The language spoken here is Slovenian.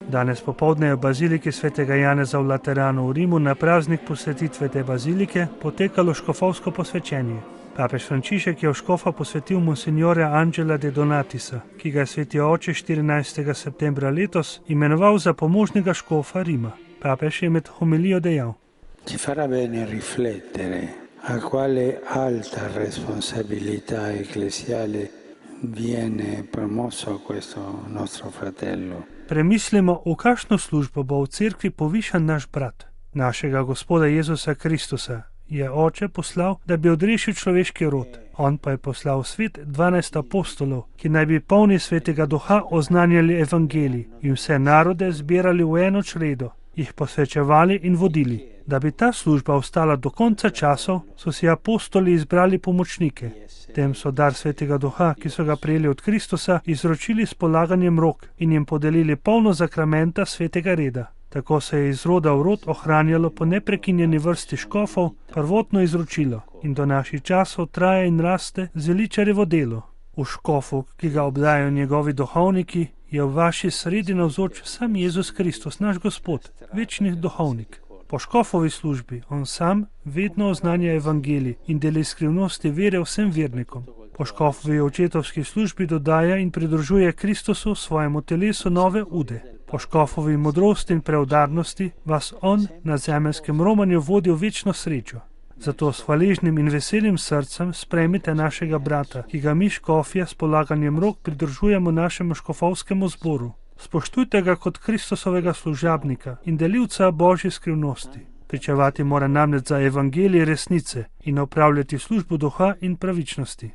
Danes popoldne je v baziliki svetega Janeza v Lateranu v Rimu na praznik posvetitve te bazilike potekalo škofovsko posvečenje. Papež Frančišek je v škofa posvetil monsignorja Angela de Donatisa, ki ga je sveti oče 14. septembra letos imenoval za pomožnega škofa Rima. Papež je med homilijo dejal: Ci farà bene riflettere a quale alta responsabilità ecclesiale viene promosso questo nostro fratello. Premislimo, v kakšno službo bo v cerkvi povišan naš brat. Našega Gospoda Jezusa Kristusa je oče poslal, da bi odrešil človeški rod. On pa je poslal v svet 12 apostolov, ki naj bi polni svetega duha oznanjali evangelij in vse narode zbirali v eno čredo, jih posvečevali in vodili. Da bi ta služba ostala do konca časov, so si apostoli izbrali pomočnike. Tem so dar svetega duha, ki so ga prejeli od Kristusa, izročili s polaganjem rok in jim podelili polno zakramenta svetega reda. Tako se je iz roda v rod ohranjalo po neprekinjeni vrsti škofov prvotno izročilo in do naših časov traja in raste zeličarjevo delo. V škofu, ki ga obdajajo njegovi duhovniki, je v vaši sredi navzoč sam Jezus Kristus, naš Gospod, večni duhovnik. Po škofovi službi on sam vedno oznanja evangelij in deli skrivnosti vere vsem vernikom. Po škofovi očetovski službi dodaja in pridružuje Kristusu svojemu telesu nove ude. Po škofovi modrosti in preudarnosti vas on na zemeljskem romanju vodi v večno srečo. Zato s hvaležnim in veselim srcem sprejmite našega brata, ki ga mi škofje s polaganjem rok pridružujemo našemu škofovskemu zboru. Spoštujte ga kot Kristusovega služabnika in delivca Božje skrivnosti. Pričevati mora namreč za evangelij resnice in opravljati službo duha in pravičnosti.